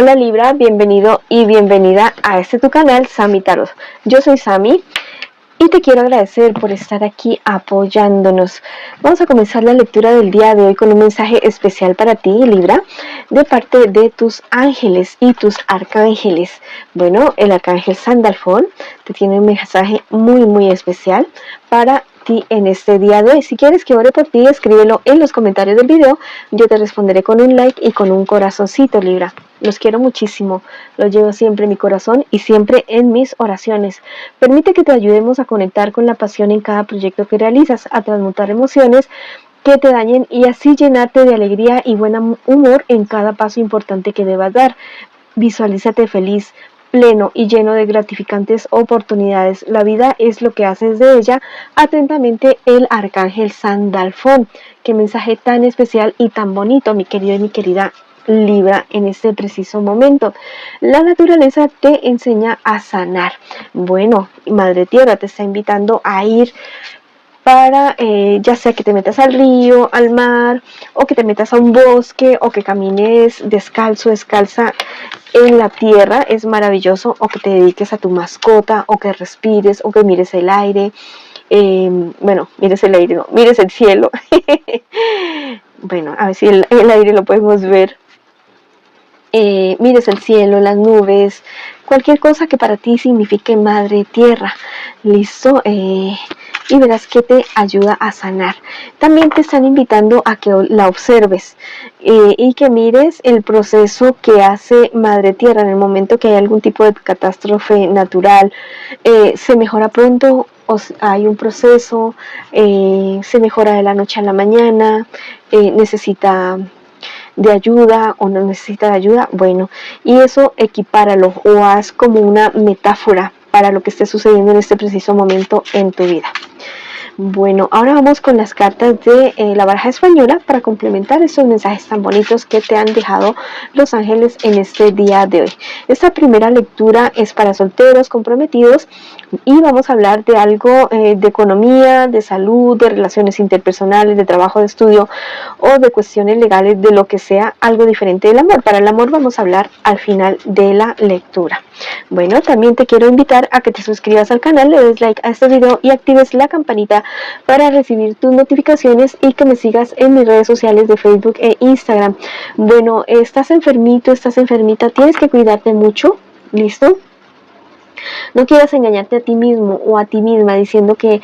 Hola Libra, bienvenido y bienvenida a este tu canal, Sami Tarot. Yo soy Sami y te quiero agradecer por estar aquí apoyándonos. Vamos a comenzar la lectura del día de hoy con un mensaje especial para ti, Libra, de parte de tus ángeles y tus arcángeles. Bueno, el arcángel Sandalfón te tiene un mensaje muy especial para ti en este día de hoy. Si quieres que ore por ti, escríbelo en los comentarios del video. Yo te responderé con un like y con un corazoncito, Libra. Los quiero muchísimo, los llevo siempre en mi corazón y siempre en mis oraciones. Permite que te ayudemos a conectar con la pasión en cada proyecto que realizas, a transmutar emociones que te dañen y así llenarte de alegría y buen humor en cada paso importante que debas dar. Visualízate feliz, pleno y lleno de gratificantes oportunidades. La vida es lo que haces de ella. Atentamente, el arcángel Sandalfón. Qué mensaje tan especial y tan bonito, mi querido y mi querida Libra, en este preciso momento. La naturaleza te enseña a sanar. Bueno, Madre Tierra te está invitando a ir para, ya sea que te metas al río, al mar, o que te metas a un bosque, o que camines descalzo, descalza en la tierra, es maravilloso, o que te dediques a tu mascota, o que respires, o que mires el aire. Bueno, mires el aire, no, mires el cielo. Bueno, a ver si el aire lo podemos ver. Mires el cielo, las nubes, cualquier cosa que para ti signifique Madre Tierra. ¿Listo? Y verás que te ayuda a sanar. También te están invitando a que la observes y que mires el proceso que hace Madre Tierra en el momento que hay algún tipo de catástrofe natural. Se mejora pronto, hay un proceso, se mejora de la noche a la mañana, necesita de ayuda o no necesita de ayuda. Bueno, y eso equipáralo o haz como una metáfora para lo que esté sucediendo en este preciso momento en tu vida. Bueno, ahora vamos con las cartas de la baraja española para complementar estos mensajes tan bonitos que te han dejado los ángeles en este día de hoy. Esta primera lectura es para solteros comprometidos y vamos a hablar de algo de economía, de salud, de relaciones interpersonales, de trabajo, de estudio o de cuestiones legales, de lo que sea algo diferente del amor. Para el amor vamos a hablar al final de la lectura. Bueno, también te quiero invitar a que te suscribas al canal, le des like a este video y actives la campanita para recibir tus notificaciones y que me sigas en mis redes sociales de Facebook e Instagram. Bueno, estás enfermito, estás enfermita, tienes que cuidarte mucho, ¿listo? No quieras engañarte a ti mismo o a ti misma diciendo que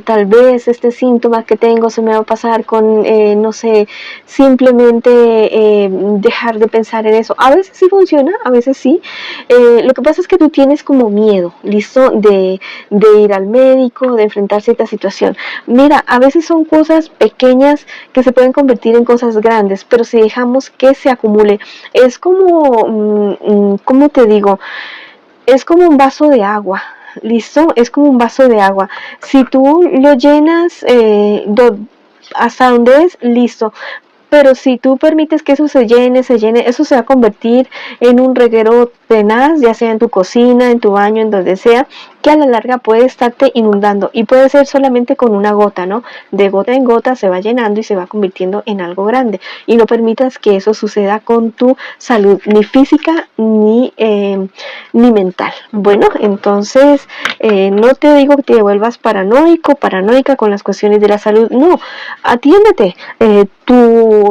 tal vez este síntoma que tengo se me va a pasar con, no sé, simplemente dejar de pensar en eso. A veces sí funciona, a veces sí. Lo que pasa es que tú tienes como miedo, ¿listo? De ir al médico, de enfrentar cierta situación. Mira, a veces son cosas pequeñas que se pueden convertir en cosas grandes, pero si dejamos que se acumule, es como, ¿cómo te digo? Es como un vaso de agua, ¿listo? Es como un vaso de agua. Si tú lo llenas hasta donde es, listo. Pero si tú permites que eso se llene, eso se va a convertir en un reguero tenaz, ya sea en tu cocina, en tu baño, en donde sea, que a la larga puede estarte inundando y puede ser solamente con una gota, ¿no? De gota en gota se va llenando y se va convirtiendo en algo grande. Y no permitas que eso suceda con tu salud, ni física ni mental. Bueno, entonces no te digo que te vuelvas paranoico, paranoica con las cuestiones de la salud, no, atiéndete.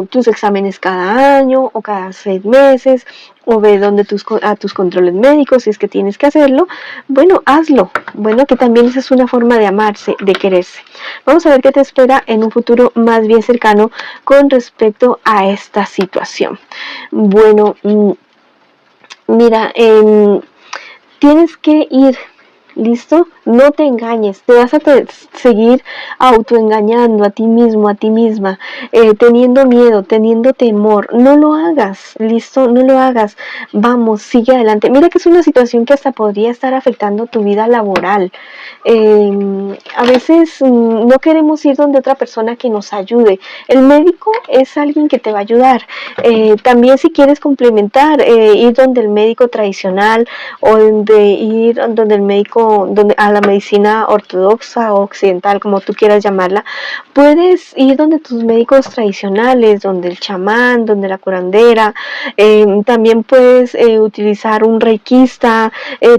Tus exámenes cada año o cada 6 meses, o ve a tus controles médicos si es que tienes que hacerlo. Bueno, hazlo. Bueno, que también esa es una forma de amarse, de quererse. Vamos a ver qué te espera en un futuro más bien cercano con respecto a esta situación. Bueno, mira, tienes que ir. ¿Listo? No te engañes, te vas a seguir autoengañando a ti mismo, a ti misma, teniendo miedo, teniendo temor. No lo hagas, ¿listo? No lo hagas. Vamos, sigue adelante. Mira que es una situación que hasta podría estar afectando tu vida laboral. A veces no queremos ir donde otra persona que nos ayude. El médico es alguien que te va a ayudar. También si quieres complementar, ir donde el médico tradicional o ir donde el médico a la medicina ortodoxa o occidental, como tú quieras llamarla, puedes ir donde tus médicos tradicionales, donde el chamán, donde la curandera, también puedes utilizar un reikista,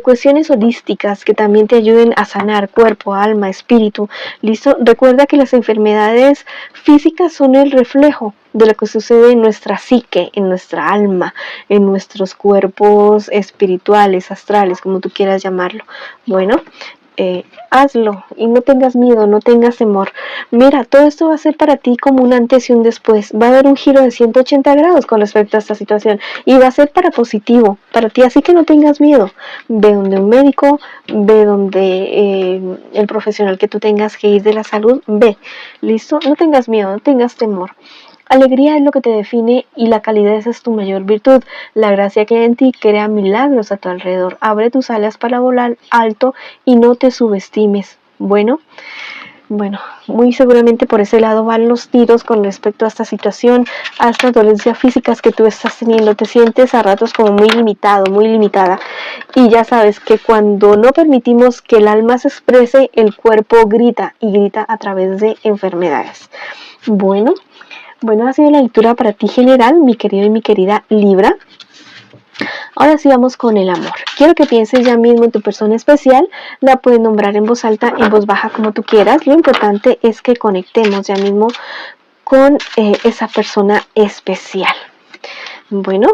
cuestiones holísticas que también te ayuden a sanar cuerpo, alma, espíritu. ¿Listo? Recuerda que las enfermedades físicas son el reflejo de lo que sucede en nuestra psique, en nuestra alma, en nuestros cuerpos espirituales, astrales, como tú quieras llamarlo. Bueno, hazlo y no tengas miedo, no tengas temor. Mira, todo esto va a ser para ti como un antes y un después. Va a haber un giro de 180 grados con respecto a esta situación y va a ser para positivo, para ti, así que no tengas miedo. Ve donde un médico, ve donde el profesional que tú tengas que ir de la salud, ve. ¿Listo? No tengas miedo, no tengas temor. Alegría es lo que te define y la calidez es tu mayor virtud. La gracia que hay en ti crea milagros a tu alrededor. Abre tus alas para volar alto y no te subestimes. Bueno, muy seguramente por ese lado van los tiros con respecto a esta situación, a estas dolencias físicas que tú estás teniendo. Te sientes a ratos como muy limitado, muy limitada. Y ya sabes que cuando no permitimos que el alma se exprese, el cuerpo grita y grita a través de enfermedades. Bueno, ha sido la lectura para ti general, mi querido y mi querida Libra. Ahora sí vamos con el amor. Quiero que pienses ya mismo en tu persona especial. La puedes nombrar en voz alta, en voz baja, como tú quieras. Lo importante es que conectemos ya mismo con esa persona especial. Bueno,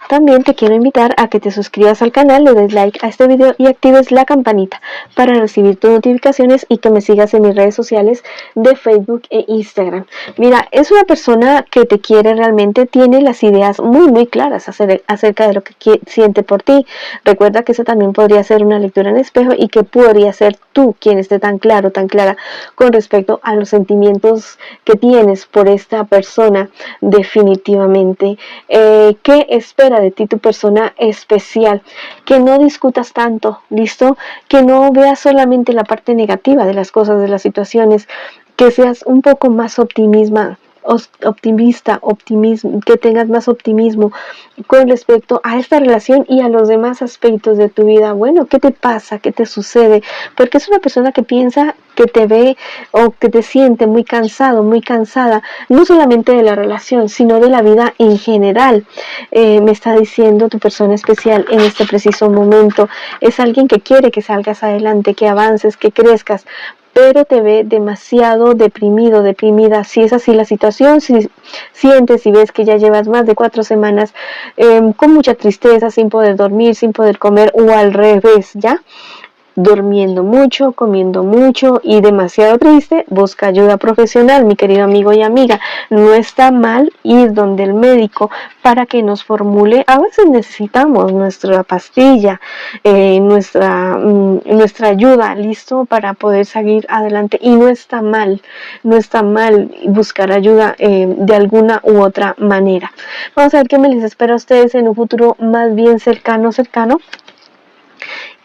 también te quiero invitar a que te suscribas al canal, le des like a este video y actives la campanita para recibir tus notificaciones y que me sigas en mis redes sociales de Facebook e Instagram. Mira, es una persona que te quiere realmente, tiene las ideas muy claras acerca de lo que siente por ti. Recuerda que eso también podría ser una lectura en espejo y que podría ser tú quien esté tan claro, tan clara con respecto a los sentimientos que tienes por esta persona definitivamente. ¿Qué espera de ti tu persona especial? Que no discutas tanto, ¿listo? Que no veas solamente la parte negativa de las cosas, de las situaciones, que seas un poco más optimista, que tengas más optimismo con respecto a esta relación y a los demás aspectos de tu vida. Bueno, ¿qué te pasa? ¿Qué te sucede? Porque es una persona que piensa, que te ve o que te siente muy cansado, muy cansada, no solamente de la relación, sino de la vida en general. Me está diciendo tu persona especial en este preciso momento. Es alguien que quiere que salgas adelante, que avances, que crezcas, pero te ve demasiado deprimido, deprimida. Si es así la situación, si sientes y ves que ya llevas más de 4 semanas con mucha tristeza, sin poder dormir, sin poder comer, o al revés, ¿ya? Durmiendo mucho, comiendo mucho y demasiado triste, busca ayuda profesional, mi querido amigo y amiga. No está mal ir donde el médico para que nos formule. A veces necesitamos nuestra pastilla, nuestra ayuda, listo, para poder seguir adelante. Y no está mal buscar ayuda de alguna u otra manera. Vamos a ver qué me les espera a ustedes en un futuro más bien cercano.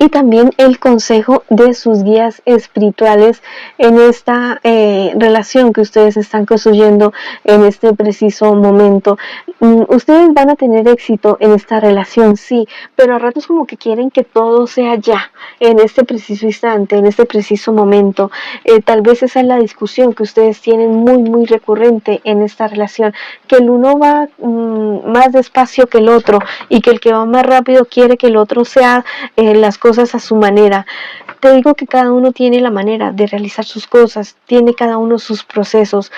Y también el consejo de sus guías espirituales en esta relación que ustedes están construyendo en este preciso momento. Ustedes van a tener éxito en esta relación, sí, pero a ratos como que quieren que todo sea ya, en este preciso instante, en este preciso momento. Tal vez esa es la discusión que ustedes tienen muy recurrente en esta relación, que el uno va más despacio que el otro y que el que va más rápido quiere que el otro sea las cosas a su manera. Te digo que cada uno tiene la manera de realizar sus cosas, tiene cada uno sus procesos.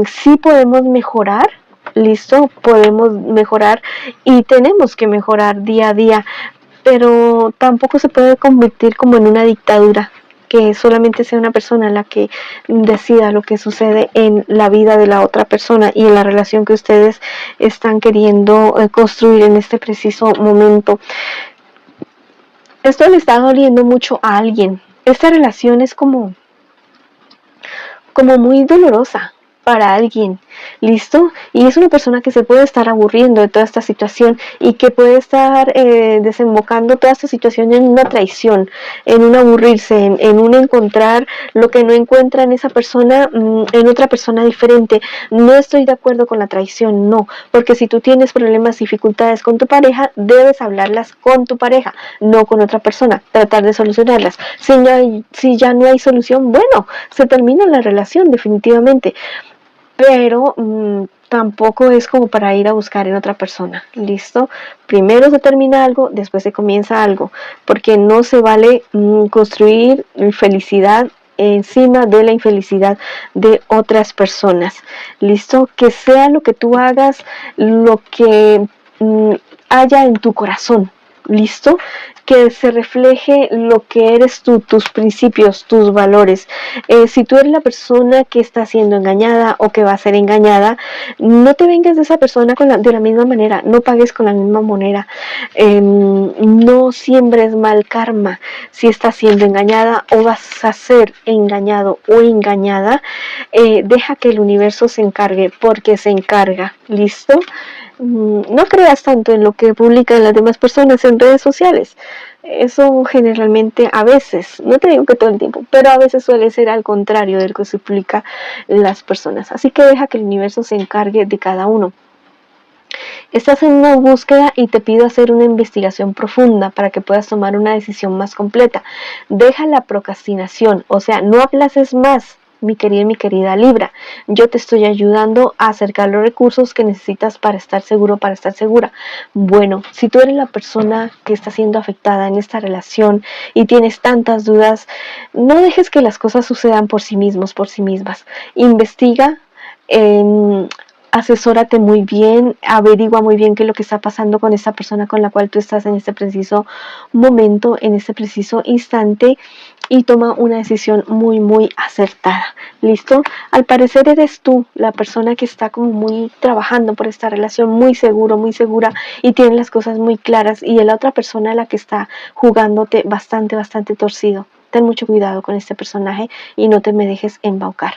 Sí podemos mejorar, listo, podemos mejorar y tenemos que mejorar día a día, pero tampoco se puede convertir como en una dictadura, que solamente sea una persona la que decida lo que sucede en la vida de la otra persona y en la relación que ustedes están queriendo construir en este preciso momento. Esto le está doliendo mucho a alguien. Esta relación es como muy dolorosa para alguien, ¿listo? Y es una persona que se puede estar aburriendo de toda esta situación y que puede estar desembocando toda esta situación en una traición, en un aburrirse, en un encontrar lo que no encuentra en esa persona, en otra persona diferente. No estoy de acuerdo con la traición, no, porque si tú tienes problemas, dificultades con tu pareja, debes hablarlas con tu pareja, no con otra persona, tratar de solucionarlas. Si ya no hay solución, bueno, se termina la relación definitivamente, pero tampoco es como para ir a buscar en otra persona, ¿listo? Primero se termina algo, después se comienza algo, porque no se vale construir felicidad encima de la infelicidad de otras personas, ¿listo? Que sea lo que tú hagas, lo que haya en tu corazón, ¿listo? Que se refleje lo que eres tú, tus principios, tus valores. Si tú eres la persona que está siendo engañada o que va a ser engañada, no te vengas de esa persona de la misma manera, no pagues con la misma moneda, no siembres mal karma si estás siendo engañada o vas a ser engañado o engañada. Deja que el universo se encargue, porque se encarga, ¿listo? No creas tanto en lo que publican las demás personas en redes sociales. Eso generalmente a veces, no te digo que todo el tiempo, pero a veces suele ser al contrario de lo que se publica las personas. Así que deja que el universo se encargue de cada uno. Estás en una búsqueda y te pido hacer una investigación profunda para que puedas tomar una decisión más completa. Deja la procrastinación, o sea, no aplaces más. Mi querida y mi querida Libra, yo te estoy ayudando a acercar los recursos que necesitas para estar seguro, para estar segura. Bueno, si tú eres la persona que está siendo afectada en esta relación y tienes tantas dudas, no dejes que las cosas sucedan por sí mismos, por sí mismas. Investiga, asesórate muy bien, averigua muy bien qué es lo que está pasando con esta persona con la cual tú estás en este preciso momento, en este preciso instante, y toma una decisión muy muy acertada. ¿Listo? Al parecer eres tú la persona que está como muy trabajando por esta relación, muy seguro, muy segura, y tiene las cosas muy claras, y la otra persona la que está jugándote bastante torcido. Ten mucho cuidado con este personaje y no te me dejes embaucar.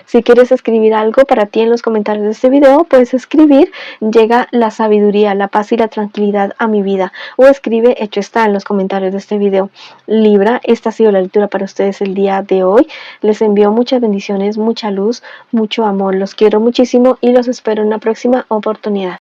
Si quieres escribir algo para ti en los comentarios de este video, puedes escribir: llega la sabiduría, la paz y la tranquilidad a mi vida, o escribe: hecho está, en los comentarios de este video. Libra, esta ha sido la lectura para ustedes el día de hoy. Les envío muchas bendiciones, mucha luz, mucho amor. Los quiero muchísimo y los espero en una próxima oportunidad.